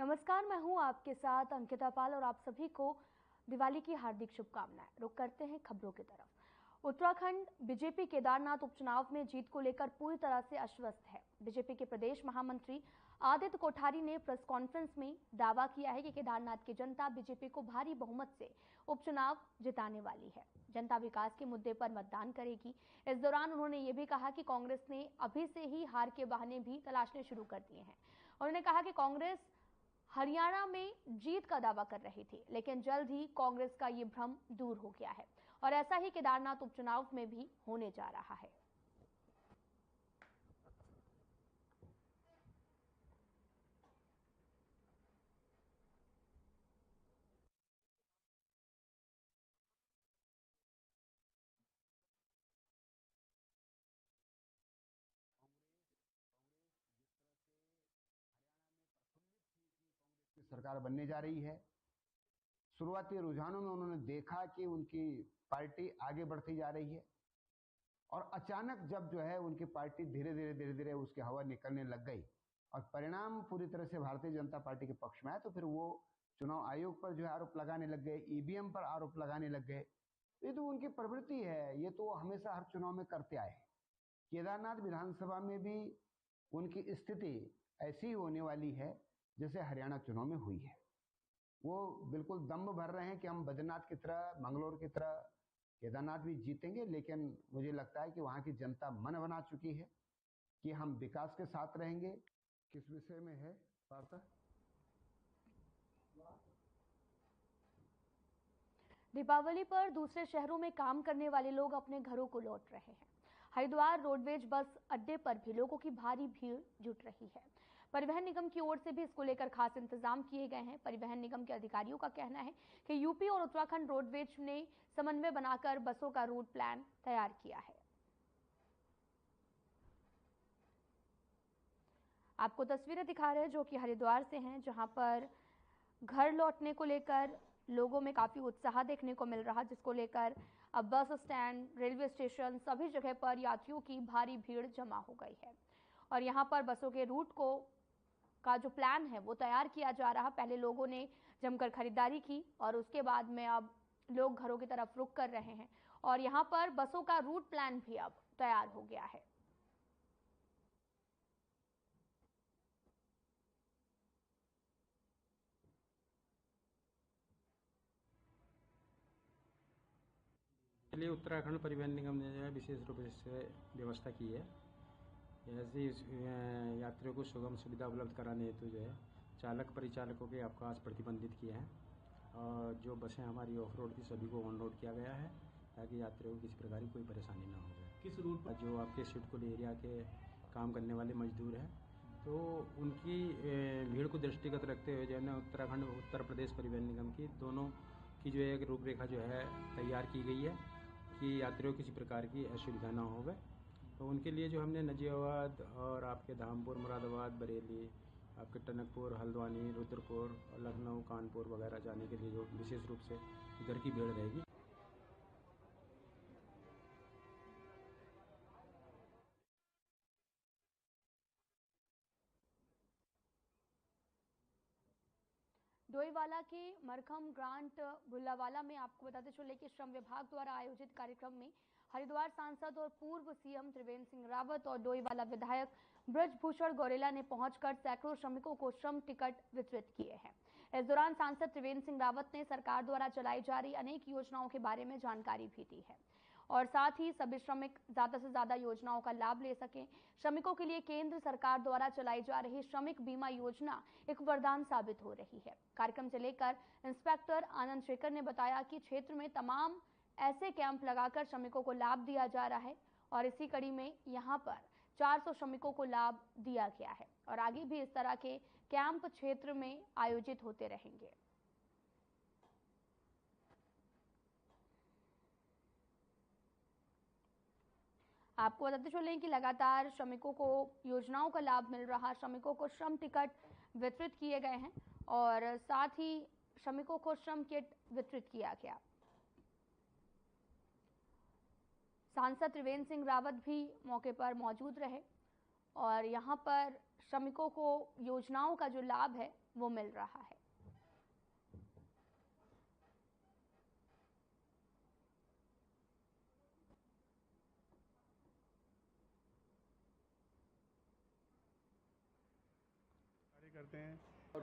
नमस्कार, मैं हूं आपके साथ अंकिता पाल और आप सभी को दिवाली की हार्दिक शुभकामनाएं। रुक करते हैं खबरों की तरफ। उत्तराखंड बीजेपी केदारनाथ उपचुनाव में जीत को लेकर पूरी तरह से आश्वस्त है। बीजेपी के प्रदेश महामंत्री आदित्य कोठारी ने प्रेस कॉन्फ्रेंस में दावा किया है कि केदारनाथ की जनता बीजेपी को भारी बहुमत से उपचुनाव जिताने वाली है। जनता विकास के मुद्दे पर मतदान करेगी। इस दौरान उन्होंने ये भी कहा कि कांग्रेस ने अभी से ही हार के बहाने भी तलाशने शुरू कर दिए हैं। उन्होंने कहा कि कांग्रेस हरियाणा में जीत का दावा कर रही थी, लेकिन जल्द ही कांग्रेस का ये भ्रम दूर हो गया है और ऐसा ही केदारनाथ उपचुनाव में भी होने जा रहा है। सरकार बनने जा रही है। शुरुआती रुझानों में उन्होंने देखा कि उनकी पार्टी आगे बढ़ती जा रही है और अचानक जब जो है उनकी पार्टी धीरे धीरे उसकी हवा निकलने लग गई और परिणाम पूरी तरह से भारतीय जनता पार्टी के पक्ष में आया, तो फिर वो चुनाव आयोग पर जो है आरोप लगाने लग गए, ईवीएम पर आरोप लगाने लग गए। ये तो उनकी प्रवृत्ति है, ये तो हमेशा हर चुनाव में करते आए हैं। केदारनाथ विधानसभा में भी उनकी स्थिति ऐसी होने वाली है जैसे हरियाणा चुनाव में हुई है। वो बिल्कुल दम्भ भर रहे हैं कि हम बद्रीनाथ की तरह, मंगलोर की तरह केदारनाथ भी जीतेंगे, लेकिन मुझे लगता है कि वहां की जनता मन बना चुकी है कि हम विकास के साथ रहेंगे। किस विषय में है वार्ता? दीपावली पर दूसरे शहरों में काम करने वाले लोग अपने घरों को लौट रहे हैं। हरिद्वार रोडवेज बस अड्डे पर भी लोगों की भारी भीड़ जुट रही है। परिवहन निगम की ओर से भी इसको लेकर खास इंतजाम किए गए हैं। परिवहन निगम के अधिकारियों का कहना है कि यूपी और उत्तराखंड रोडवेज ने समन्वय बनाकर बसों का रूट प्लान तैयार किया है। आपको तस्वीरें दिखा रहे हैं जो कि हरिद्वार से हैं, जहां पर घर लौटने को लेकर लोगों में काफी उत्साह देखने को मिल रहा, जिसको लेकर अब बस स्टैंड, रेलवे स्टेशन सभी जगह पर यात्रियों की भारी भीड़ जमा हो गई है और यहां पर बसों के रूट का जो प्लान है वो तैयार किया जा रहा। पहले लोगों ने जमकर खरीदारी की और उसके बाद में अब लोग घरों की तरफ रुख कर रहे हैं और यहां पर बसों का रूट प्लान भी अब तैयार हो गया है। लिए उत्तराखंड परिवहन निगम ने जो है विशेष रूप से व्यवस्था की है। ऐसे यात्रियों को सुगम सुविधा उपलब्ध कराने हेतु जो है चालक परिचालकों के अवकाश प्रतिबंधित किए हैं और जो बसें हमारी ऑफ रोड थी सभी को ऑन रोड किया गया है ताकि यात्रियों को किसी प्रकार की कोई परेशानी ना हो जाए। किस रूट पर जो आपके सिडकुल एरिया के काम करने वाले मजदूर हैं तो उनकी भीड़ को दृष्टिगत रखते हुए जो है उत्तराखंड उत्तर प्रदेश परिवहन निगम की दोनों की जो है एक रूपरेखा जो है तैयार की गई है कि यात्रियों को किसी प्रकार की असुविधा ना हो। तो उनके लिए जो हमने नजीबाबाद और आपके धामपुर, मुरादाबाद, बरेली, आपके टनकपुर, हल्द्वानी, रुद्रपुर, लखनऊ, कानपुर वगैरह जाने के लिए जो विशेष रूप से इधर की भीड़ रहेगी। डोईवाला के मरखम ग्रांट भुल्लावाला में आपको बताते चले कि श्रम विभाग द्वारा आयोजित कार्यक्रम में हरिद्वार सांसद और पूर्व सीएम त्रिवेंद्र सिंह रावत और डोईवाला विधायक ब्रजभूषण गौरेला ने पहुंचकर सैकड़ों श्रमिकों को श्रम टिकट वितरित किए हैं। इस दौरान सांसद त्रिवेंद्र सिंह रावत ने सरकार द्वारा चलाई जा रही अनेक योजनाओं के बारे में जानकारी भी दी है और साथ ही सभी श्रमिक ज्यादा से ज्यादा योजनाओं का लाभ ले सकें। श्रमिकों के लिए केंद्र सरकार द्वारा चलाई जा रही श्रमिक बीमा योजना एक वरदान साबित हो रही है। कार्यक्रम से लेकर इंस्पेक्टर आनंद शेखर ने बताया कि क्षेत्र में तमाम ऐसे कैंप लगाकर श्रमिकों को लाभ दिया जा रहा है और इसी कड़ी में यहां पर 400 श्रमिकों को लाभ दिया गया है और आगे भी इस तरह के कैंप क्षेत्र में आयोजित होते रहेंगे। आपको बताते चलें कि लगातार श्रमिकों को योजनाओं का लाभ मिल रहा, श्रमिकों को श्रम टिकट वितरित किए गए हैं और साथ ही श्रमिकों को श्रम किट वितरित किया गया। सांसद त्रिवेंद्र सिंह रावत भी मौके पर मौजूद रहे और यहां पर श्रमिकों को योजनाओं का जो लाभ है वो मिल रहा है। करते हैं और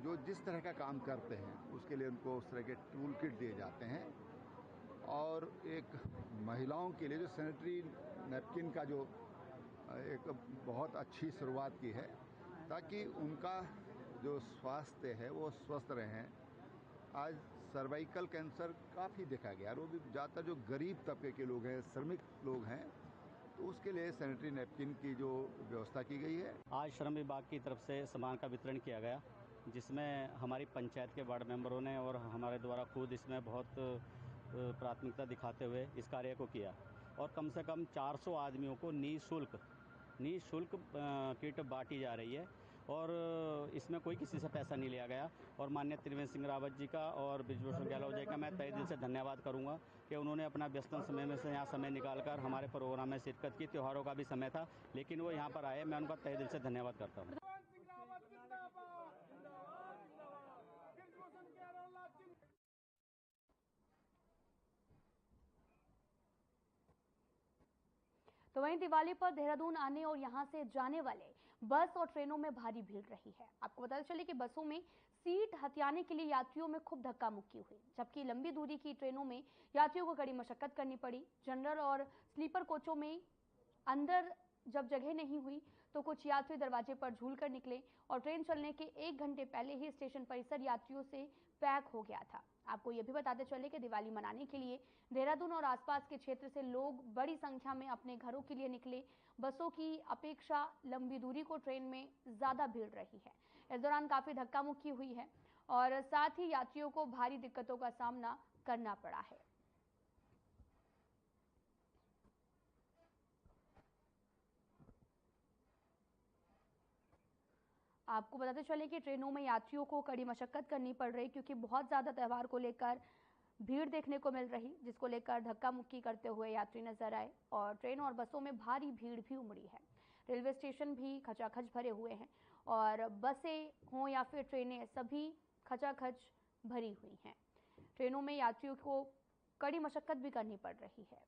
जो जिस तरह का काम करते हैं उसके लिए उनको उस तरह के टूल किट दिए जाते हैं। और एक महिलाओं के लिए जो सैनिटरी नैपकिन का जो एक बहुत अच्छी शुरुआत की है ताकि उनका जो स्वास्थ्य है वो स्वस्थ रहें। आज सर्वाइकल कैंसर काफ़ी देखा गया और वो भी ज़्यादातर जो गरीब तबके के लोग हैं, श्रमिक लोग हैं, तो उसके लिए सैनिटरी नैपकिन की जो व्यवस्था की गई है। आज श्रम विभाग की तरफ से सामान का वितरण किया गया, जिसमें हमारी पंचायत के वार्ड मेंबरों ने और हमारे द्वारा खुद इसमें बहुत प्राथमिकता दिखाते हुए इस कार्य को किया और कम से कम 400 आदमियों को निःशुल्क किट बांटी जा रही है और इसमें कोई किसी से पैसा नहीं लिया गया। और माननीय त्रिवेंद्र सिंह रावत जी का और बृजभूषण गहलोत जी का मैं तहे दिल से धन्यवाद करूंगा कि उन्होंने अपना व्यस्तम समय में से यहाँ समय निकालकर हमारे प्रोग्राम में शिरकत की। त्योहारों का भी समय था लेकिन वो यहाँ पर आए, मैं उनका तहे दिल से धन्यवाद करता हूँ। तो वहीं दिवाली पर देहरादून आने और यहां से जाने वाले बस और ट्रेनों में भारी भीड़ रही है। आपको बताते चले कि बसों में सीट हथियाने के लिए यात्रियों में खूब धक्का मुक्की हुई, जबकि लंबी दूरी की ट्रेनों में यात्रियों को कड़ी मशक्कत करनी पड़ी। जनरल और स्लीपर कोचों में अंदर जब जगह नहीं हुई तो कुछ यात्री दरवाजे पर झूल कर निकले और ट्रेन चलने के 1 घंटे पहले ही स्टेशन परिसर यात्रियों से पैक हो गया था। आपको यह भी बताते चले कि दिवाली मनाने के लिए देहरादून और आसपास के क्षेत्र से लोग बड़ी संख्या में अपने घरों के लिए निकले। बसों की अपेक्षा लंबी दूरी को ट्रेन में ज्यादा भीड़ रही है। इस दौरान काफी धक्का मुक्की हुई है और साथ ही यात्रियों को भारी दिक्कतों का सामना करना पड़ा है। आपको बताते चले कि ट्रेनों में यात्रियों को कड़ी मशक्कत करनी पड़ रही, क्योंकि बहुत ज्यादा त्यौहार को लेकर भीड़ देखने को मिल रही, जिसको लेकर धक्का मुक्की करते हुए यात्री नजर आए और ट्रेन और बसों में भारी भीड़ भी उमड़ी है। रेलवे स्टेशन भी खचाखच भरे हुए हैं और बसें हों या फिर ट्रेनें, सभी खचाखच भरी हुई हैं। ट्रेनों में यात्रियों को कड़ी मशक्कत भी करनी पड़ रही है।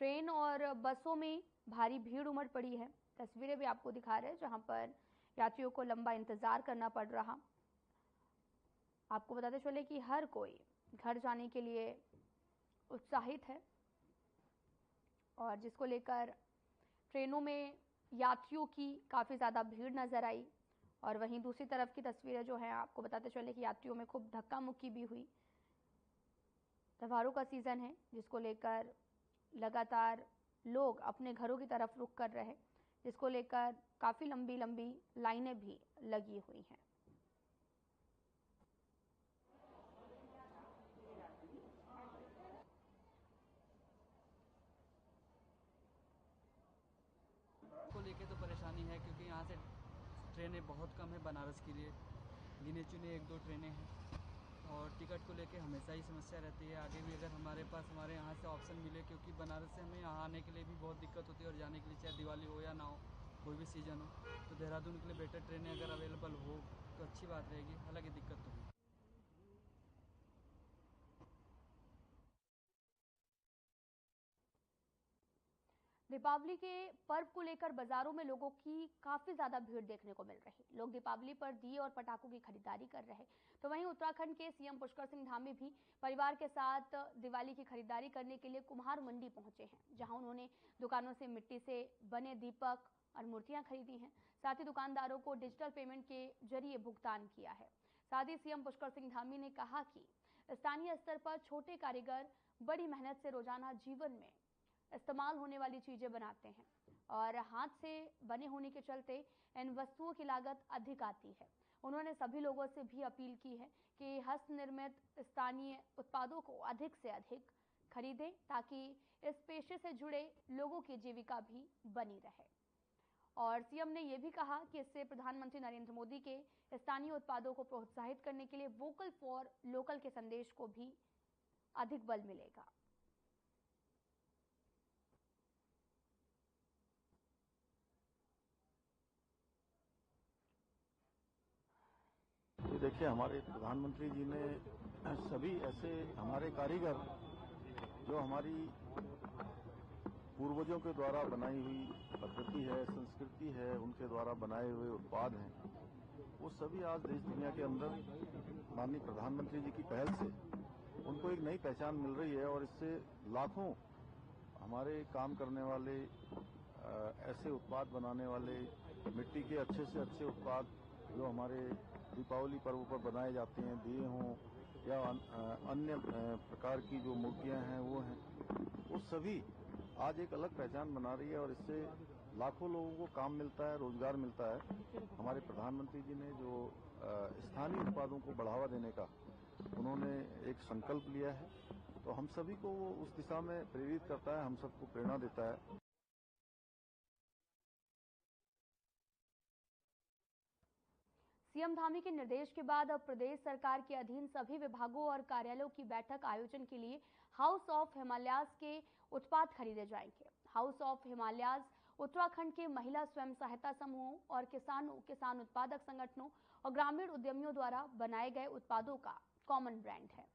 ट्रेन और बसों में भारी भीड़ उमड़ पड़ी है। तस्वीरें भी आपको दिखा रहे हैं जहां पर यात्रियों को लंबा इंतजार करना पड़ रहा। आपको बताते चले कि हर कोई घर जाने के लिए उत्साहित है और जिसको लेकर ट्रेनों में यात्रियों की काफ़ी ज़्यादा भीड़ नज़र आई। और वहीं दूसरी तरफ की तस्वीरें जो है आपको बताते चले कि यात्रियों में खूब धक्का मुक्की भी हुई। त्योहारों का सीज़न है, जिसको लेकर लगातार लोग अपने घरों की तरफ रुख कर रहे, जिसको लेकर काफ़ी लंबी लंबी लाइनें भी लगी हुई हैं। को लेके तो परेशानी है क्योंकि यहाँ से ट्रेनें बहुत कम है। बनारस के लिए गिने चुने 1-2 ट्रेनें हैं और टिकट को लेके हमेशा ही समस्या रहती है। आगे भी अगर हमारे पास हमारे यहाँ से ऑप्शन मिले, क्योंकि बनारस से हमें यहाँ आने के लिए भी बहुत दिक्कत होती है और जाने के लिए, चाहे दिवाली हो या ना हो, कोई भी सीज़न हो, तो देहरादून के लिए बेटर ट्रेनें अगर अवेलेबल हो तो अच्छी बात रहेगी। हालांकि दिक्कत तो है। दीपावली के पर्व को लेकर बाजारों में लोगों की काफी ज्यादा भीड़ देखने को मिल रही। लोग दीपावली पर दिए और पटाखों की खरीदारी कर रहे। तो वहीं उत्तराखंड के सीएम पुष्कर सिंह धामी भी परिवार के साथ दिवाली की खरीदारी करने के लिए कुम्हार मंडी पहुंचे हैं, जहां उन्होंने दुकानों से मिट्टी से बने दीपक और मूर्तियां खरीदी हैं। साथ ही दुकानदारों को डिजिटल पेमेंट के जरिए भुगतान किया है। साथ ही सीएम पुष्कर सिंह धामी ने कहा कि स्थानीय स्तर पर छोटे कारीगर बड़ी मेहनत से रोजाना जीवन में इस्तेमाल होने वाली चीजें बनाते हैं और हाथ से बने होने के चलते इन वस्तुओं की लागत अधिक आती है। उन्होंने सभी लोगों से भी अपील की है कि हस्तनिर्मित स्थानीय उत्पादों को अधिक से अधिक खरीदें, ताकि इस पेशे से जुड़े लोगों की जीविका भी बनी रहे। और सीएम ने यह भी कहा कि इससे प्रधानमंत्री नरेंद्र मोदी के स्थानीय उत्पादों को प्रोत्साहित करने के लिए वोकल फॉर लोकल के संदेश को भी अधिक बल मिलेगा। देखिए, हमारे प्रधानमंत्री जी ने सभी ऐसे हमारे कारीगर जो हमारी पूर्वजों के द्वारा बनाई हुई पद्धति है, संस्कृति है, उनके द्वारा बनाए हुए उत्पाद हैं, वो सभी आज देश दुनिया के अंदर माननीय प्रधानमंत्री जी की पहल से उनको एक नई पहचान मिल रही है और इससे लाखों हमारे काम करने वाले ऐसे उत्पाद बनाने वाले मिट्टी के अच्छे से अच्छे उत्पाद जो हमारे दीपावली पर्व पर बनाए जाते हैं, दिए हों या अन्य प्रकार की जो मूर्तियां हैं वो सभी आज एक अलग पहचान बना रही है और इससे लाखों लोगों को काम मिलता है, रोजगार मिलता है। हमारे प्रधानमंत्री जी ने जो स्थानीय उत्पादों को बढ़ावा देने का उन्होंने एक संकल्प लिया है, तो हम सभी को वो उस दिशा में प्रेरित करता है, हम सबको प्रेरणा देता है। सीएम धामी के निर्देश के बाद अब प्रदेश सरकार के अधीन सभी विभागों और कार्यालयों की बैठक आयोजन के लिए हाउस ऑफ हिमालयाज के उत्पाद खरीदे जाएंगे। हाउस ऑफ हिमालयाज उत्तराखंड के महिला स्वयं सहायता समूहों और किसान उत्पादक संगठनों और ग्रामीण उद्यमियों द्वारा बनाए गए उत्पादों का कॉमन ब्रांड है।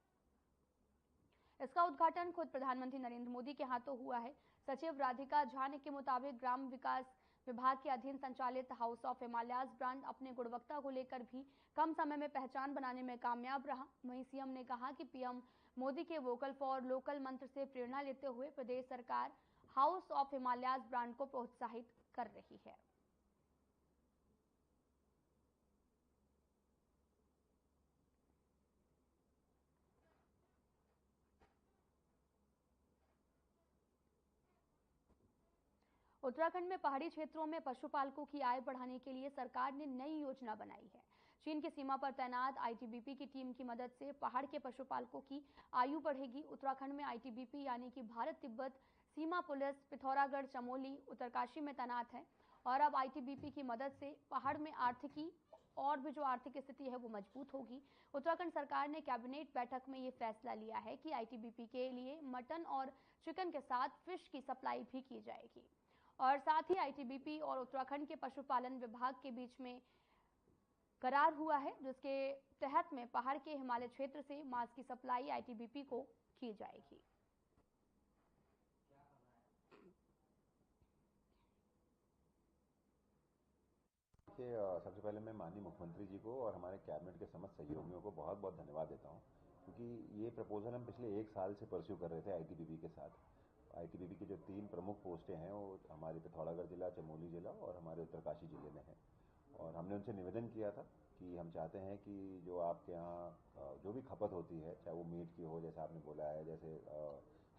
इसका उद्घाटन खुद प्रधानमंत्री नरेंद्र मोदी के हाथों हुआ है। सचिव राधिका झा ने के मुताबिक ग्राम विकास विभाग के अधीन संचालित हाउस ऑफ हिमालयाज ब्रांड अपने गुणवत्ता को लेकर भी कम समय में पहचान बनाने में कामयाब रहा। वहीं सीएम ने कहा कि पीएम मोदी के वोकल फॉर लोकल मंत्र से प्रेरणा लेते हुए प्रदेश सरकार हाउस ऑफ हिमालयाज ब्रांड को प्रोत्साहित कर रही है। उत्तराखंड में पहाड़ी क्षेत्रों में पशुपालकों की आय बढ़ाने के लिए सरकार ने नई योजना बनाई है। चीन की सीमा पर तैनात आईटीबीपी की टीम की मदद से पहाड़ के पशुपालकों की आयु बढ़ेगी। उत्तराखंड में आईटीबीपी यानी कि भारत तिब्बत सीमा पुलिस पिथौरागढ़, चमोली, उत्तरकाशी में तैनात है और अब आईटीबीपी की मदद से पहाड़ में आर्थिक स्थिति है वो मजबूत होगी। उत्तराखंड सरकार ने कैबिनेट बैठक में ये फैसला लिया है कि आईटीबीपी के लिए मटन और चिकन के साथ फिश की सप्लाई भी की जाएगी और साथ ही आईटीबीपी और उत्तराखंड के पशुपालन विभाग के बीच में करार हुआ है, जिसके तहत में पहाड़ के हिमालय क्षेत्र से मांस की सप्लाई आईटीबीपी को की जाएगी। सबसे पहले मैं माननीय मुख्यमंत्री जी को और हमारे कैबिनेट के समस्त सहयोगियों को बहुत बहुत धन्यवाद देता हूं, क्योंकि ये प्रपोजल हम पिछले 1 साल से परस्यू कर रहे थे आईटीबीपी के साथ। आईटीबीपी की जो 3 प्रमुख पोस्टें हैं वो हमारे पिथौरागढ़ जिला, चमोली जिला और हमारे उत्तरकाशी जिले में है और हमने उनसे निवेदन किया था कि हम चाहते हैं कि जो आपके यहाँ जो भी खपत होती है, चाहे वो मीट की हो जैसे आपने बोला है, जैसे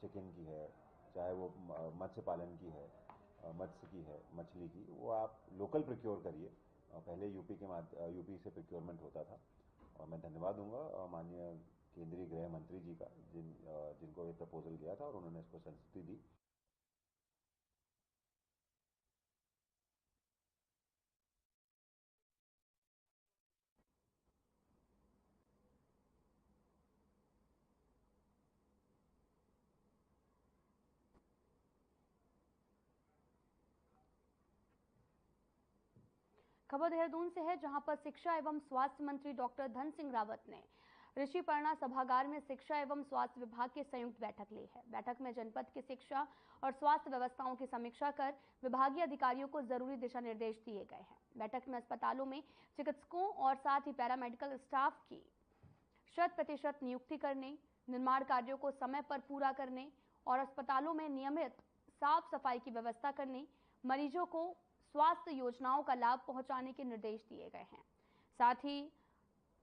चिकन की है, चाहे वो मत्स्य पालन की है, मत्स्य की है, मछली की, वो आप लोकल प्रोक्योर करिए। पहले यूपी से प्रोक्योरमेंट होता था और मैं धन्यवाद दूंगा माननीय केंद्रीय गृह मंत्री जी का जिनको ये प्रपोजल दिया था और उन्होंने इसको संस्तुति दी। खबर देहरादून से है, जहां पर शिक्षा एवं स्वास्थ्य मंत्री डॉक्टर धन सिंह रावत ने ऋषिपर्णा सभागार में शिक्षा एवं स्वास्थ्य विभाग की संयुक्त बैठक ली है। बैठक में जनपद की शिक्षा और स्वास्थ्य व्यवस्थाओं की समीक्षा कर विभागीय अधिकारियों को जरूरी दिशा निर्देश दिए गए हैं। बैठक में अस्पतालों में चिकित्सकों और साथ ही पैरामेडिकल स्टाफ की 100% नियुक्ति करने, निर्माण कार्यों को समय पर पूरा करने और अस्पतालों में नियमित साफ सफाई की व्यवस्था करने, मरीजों को स्वास्थ्य योजनाओं का लाभ पहुंचाने के निर्देश दिए गए हैं। साथ ही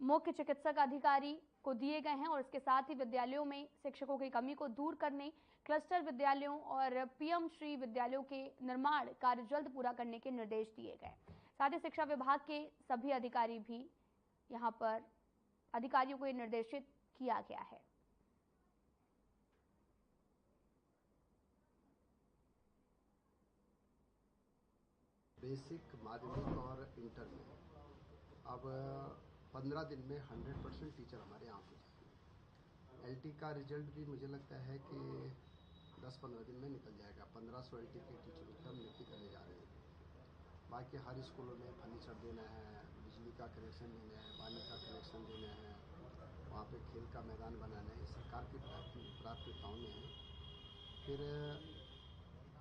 मुख्य चिकित्सक अधिकारी को दिए गए हैं और इसके साथ ही विद्यालयों में शिक्षकों की कमी को दूर करने, क्लस्टर विद्यालयों और पीएम श्री विद्यालयों के निर्माण कार्य जल्द पूरा करने के निर्देश दिए गए। साथ ही शिक्षा विभाग के सभी अधिकारी भी यहाँ पर अधिकारियों को ये निर्देशित किया गया है। बेसिक, माध्यमिक और इंटर में अब 15 दिन में 100% टीचर हमारे यहाँ हो जाएंगे। एलटी का रिजल्ट भी मुझे लगता है कि 10-15 दिन में निकल जाएगा। 1500 एलटी के टीचरों की हम नियुक्ति करने जा रहे हैं। बाकी हर स्कूलों में फर्नीचर देना है, बिजली का कनेक्शन देना है, पानी का कनेक्शन देना है, वहाँ पे खेल का मैदान बनाना है, सरकार की प्राथमिकताओं में है। फिर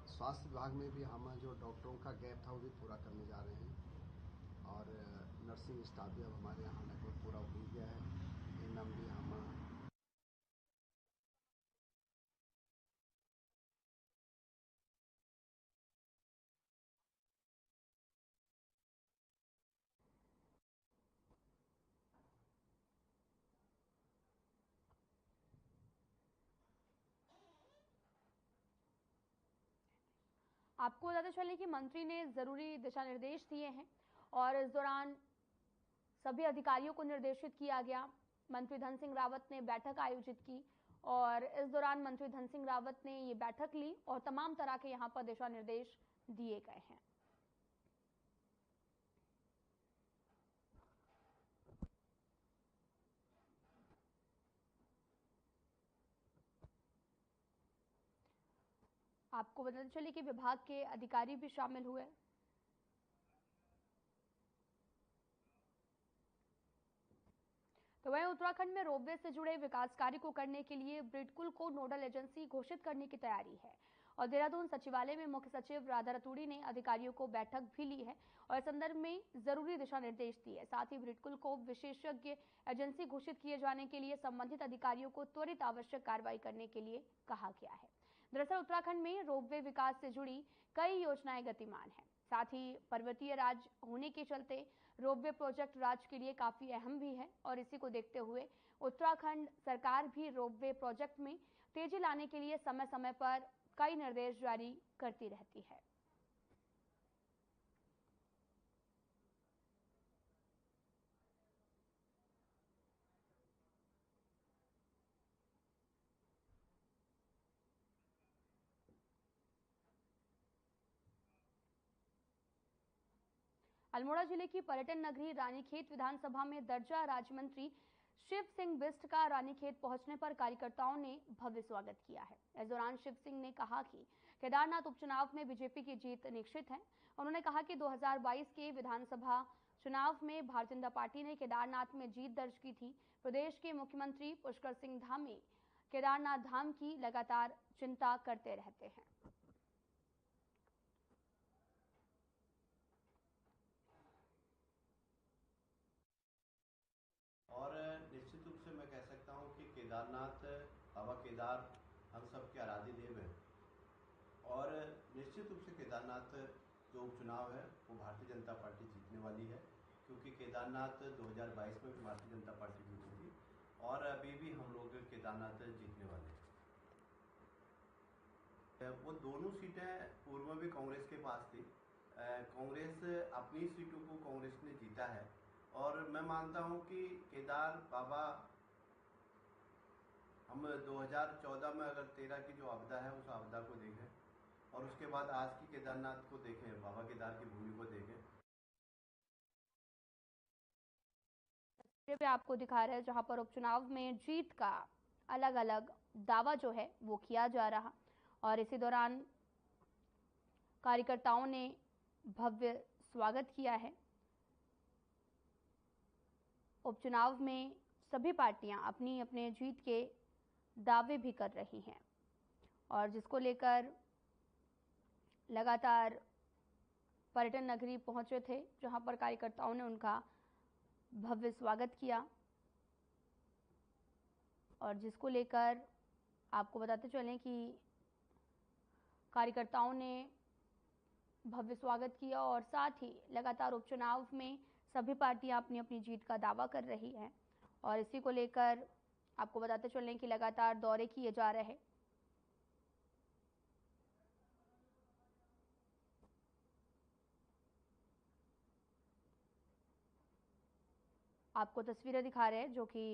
स्वास्थ्य विभाग में भी हम जो डॉक्टरों का गैप था वो भी पूरा करने जा रहे हैं और नर्सिंग स्टाफ भी अब हमारे यहाँ लगभग पूरा हो गया है। एनएम भी हम आपको बताते चले कि मंत्री ने जरूरी दिशा निर्देश दिए हैं और इस दौरान सभी अधिकारियों को निर्देशित किया गया। मंत्री धन सिंह रावत ने बैठक आयोजित की और इस दौरान मंत्री धन सिंह रावत ने ये बैठक ली और तमाम तरह के यहाँ पर दिशा निर्देश दिए गए हैं। आपको बताते चले कि विभाग के अधिकारी भी शामिल हुए। तो वहीं उत्तराखंड में रोपवे से जुड़े विकास कार्य को करने के लिए ब्रिडकुल को नोडल एजेंसी घोषित करने की तैयारी है और देहरादून सचिवालय में मुख्य सचिव राधा रतूड़ी ने अधिकारियों को बैठक भी ली है और इस संदर्भ में जरूरी दिशा निर्देश दिए। साथ ही ब्रिडकुल को विशेषज्ञ एजेंसी घोषित किए जाने के लिए संबंधित अधिकारियों को त्वरित आवश्यक कार्रवाई करने के लिए कहा गया है। दरअसल उत्तराखंड में रोपवे विकास से जुड़ी कई योजनाएं गतिमान हैं। साथ ही पर्वतीय राज्य होने के चलते रोपवे प्रोजेक्ट राज्य के लिए काफी अहम भी है और इसी को देखते हुए उत्तराखंड सरकार भी रोपवे प्रोजेक्ट में तेजी लाने के लिए समय समय पर कई निर्देश जारी करती रहती है। अल्मोड़ा जिले की पर्यटन नगरी रानीखेत विधानसभा में दर्जा राज्य मंत्री शिव सिंह बिष्ट का रानीखेत पहुंचने पर कार्यकर्ताओं ने भव्य स्वागत किया है। इस दौरान शिव सिंह ने कहा कि केदारनाथ उपचुनाव में बीजेपी की जीत निश्चित है। उन्होंने कहा कि 2022 के विधानसभा चुनाव में भारतीय जनता पार्टी ने केदारनाथ में जीत दर्ज की थी। प्रदेश के मुख्यमंत्री पुष्कर सिंह धामी केदारनाथ धाम की लगातार चिंता करते रहते हैं। और निश्चित रूप से मैं कह सकता हूँ कि केदारनाथ बाबा केदार हम सब के आराध्य देव हैं और निश्चित रूप से केदारनाथ जो उपचुनाव है वो भारतीय जनता पार्टी जीतने वाली है, क्योंकि केदारनाथ 2022 में भी भारतीय जनता पार्टी जीती थी और अभी भी हम लोग केदारनाथ जीतने वाले हैं। वो दोनों सीटें पूर्व में भी कांग्रेस के पास थी। कांग्रेस अपनी सीटों को कांग्रेस ने जीता है और मैं मानता हूं कि केदार बाबा हम 2014 में अगर 13 की जो आपदा है उस आपदा को देखें और उसके बाद आज की केदारनाथ को देखें, बाबा केदार की भूमि को देखें। पे आपको दिखा रहे हैं जहां पर उपचुनाव में जीत का अलग अलग दावा जो है वो किया जा रहा और इसी दौरान कार्यकर्ताओं ने भव्य स्वागत किया है। उपचुनाव में सभी पार्टियां अपनी अपने जीत के दावे भी कर रही हैं और जिसको लेकर लगातार पर्यटन नगरी पहुंचे थे जहां पर कार्यकर्ताओं ने उनका भव्य स्वागत किया और जिसको लेकर आपको बताते चलें कि कार्यकर्ताओं ने भव्य स्वागत किया और साथ ही लगातार उपचुनाव में सभी पार्टियां अपनी अपनी जीत का दावा कर रही हैं और इसी को लेकर आपको बताते चलें कि लगातार दौरे किए जा रहे हैं। आपको तस्वीरें दिखा रहे हैं जो कि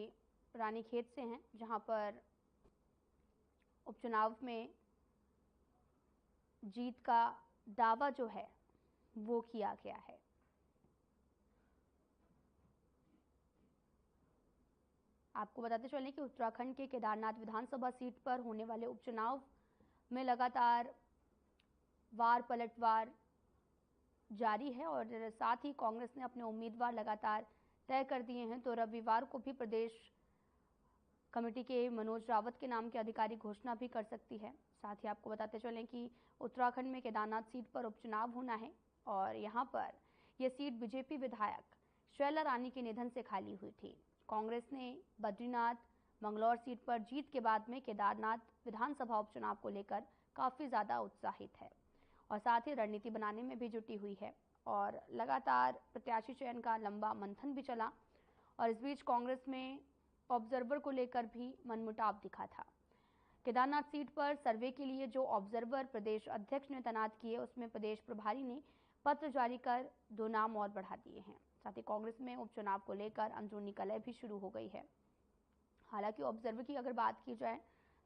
रानीखेत से हैं जहां पर उपचुनाव में जीत का दावा जो है वो किया गया है। आपको बताते चलें कि उत्तराखंड के केदारनाथ विधानसभा सीट पर होने वाले उपचुनाव में लगातार वार पलटवार जारी है और साथ ही कांग्रेस ने अपने उम्मीदवार लगातार तय कर दिए हैं। तो रविवार को भी प्रदेश कमेटी के मनोज रावत के नाम के अधिकारी घोषणा भी कर सकती है। साथ ही आपको बताते चलें कि उत्तराखंड में केदारनाथ सीट पर उपचुनाव होना है और यहां पर यह सीट बीजेपी विधायक शैला रानी के निधन से खाली हुई थी। कांग्रेस ने बद्रीनाथ मंगलौर सीट पर जीत के बाद में केदारनाथ विधानसभा उपचुनाव को लेकर काफी ज्यादा उत्साहित है और साथ ही रणनीति बनाने में भी जुटी हुई है और लगातार प्रत्याशी चयन का लंबा मंथन भी चला और इस बीच कांग्रेस में ऑब्जर्वर को लेकर भी मनमुटाव दिखा था। केदारनाथ सीट पर सर्वे के लिए जो ऑब्जर्वर प्रदेश अध्यक्ष ने तैनात किए उसमें प्रदेश प्रभारी ने पत्र जारी कर 2 नाम और बढ़ा दिए हैं। साथ ही कांग्रेस में उपचुनाव को लेकर अंदरूनी कलह भी शुरू हो गई है। हालांकि ऑब्जर्वर की अगर बात की जाए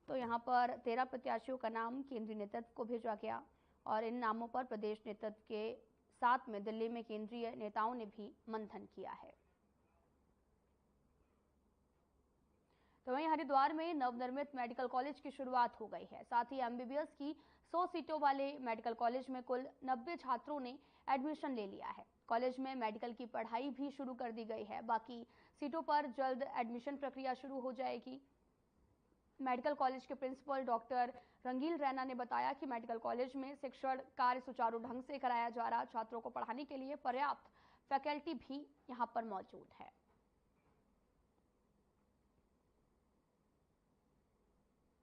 तो यहां पर 13 प्रत्याशियों का नाम केंद्रीय नेतृत्व को भेजा गया और इन नामों पर प्रदेश नेतृत्व के साथ में दिल्ली में केंद्रीय नेताओं ने भी मंथन किया है। तो वहीं हरिद्वार में नवनिर्मित मेडिकल कॉलेज की शुरुआत हो गई है। साथ ही एमबीबीएस की 100 सीटों वाले मेडिकल कॉलेज में कुल 90 छात्रों ने एडमिशन ले लिया है। कॉलेज में मेडिकल की पढ़ाई भी शुरू कर दी गई है। बाकी सीटों पर जल्द एडमिशन प्रक्रिया शुरू हो जाएगी। मेडिकल कॉलेज के प्रिंसिपल डॉक्टर रंगील रैना ने बताया कि मेडिकल कॉलेज में शिक्षण कार्य सुचारू ढंग से कराया जा रहा, छात्रों को पढ़ाने के लिए पर्याप्त फैकल्टी भी यहां पर मौजूद है।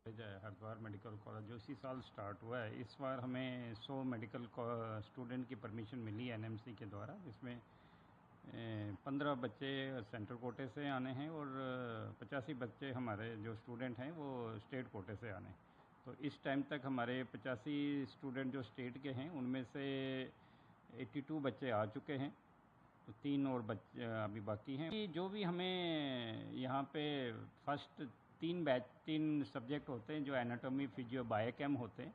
हरिद्वार मेडिकल कॉलेज जो इसी साल स्टार्ट हुआ है, इस बार हमें 100 मेडिकल स्टूडेंट की परमिशन मिली है एनएमसी के द्वारा, जिसमें 15 बच्चे सेंट्रल कोटे से आने हैं और 85 बच्चे हमारे जो स्टूडेंट हैं वो स्टेट कोटे से आने हैं। तो इस टाइम तक हमारे 85 स्टूडेंट जो स्टेट के हैं उनमें से 82 बच्चे आ चुके हैं, तो 3 और बच्चे अभी बाकी हैं। जो भी हमें यहाँ पे फर्स्ट 3 सब्जेक्ट होते हैं जो एनाटॉमी, फिजियो, बायोकेम होते हैं।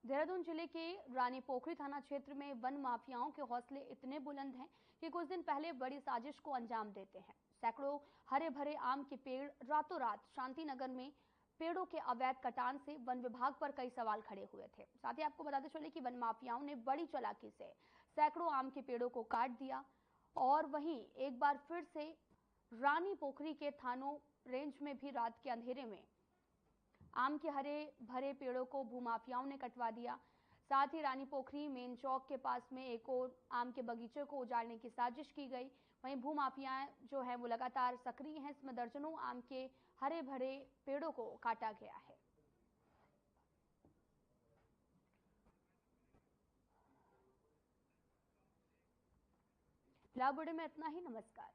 देहरादून जिले के रानी पोखरी थाना क्षेत्र में वन माफियाओं के हौसले इतने बुलंद हैं कि कुछ दिन पहले बड़ी साजिश को अंजाम देते हैं। सैकड़ों हरे भरे आम के पेड़ रातों रात शांतिनगर में पेड़ों के अवैध कटान से वन विभाग पर कई सवाल खड़े हुए थे। साथ ही आपको बताते चले कि वन माफियाओं ने बड़ी चालाकी से सैकड़ों आम के पेड़ों को काट दिया और वहीं एक बार फिर से रानी पोखरी के थानों रेंज में भी रात के अंधेरे में आम के हरे भरे पेड़ों को भूमाफियाओं ने कटवा दिया। साथ ही रानी पोखरी मेन चौक के पास में एक और आम के बगीचे को उजाड़ने की साजिश की गई। वहीं भूमाफिया जो है वो लगातार सक्रिय हैं। इसमें दर्जनों आम के हरे भरे पेड़ों को काटा गया है। फिलहाल वीडियो में इतना ही। नमस्कार।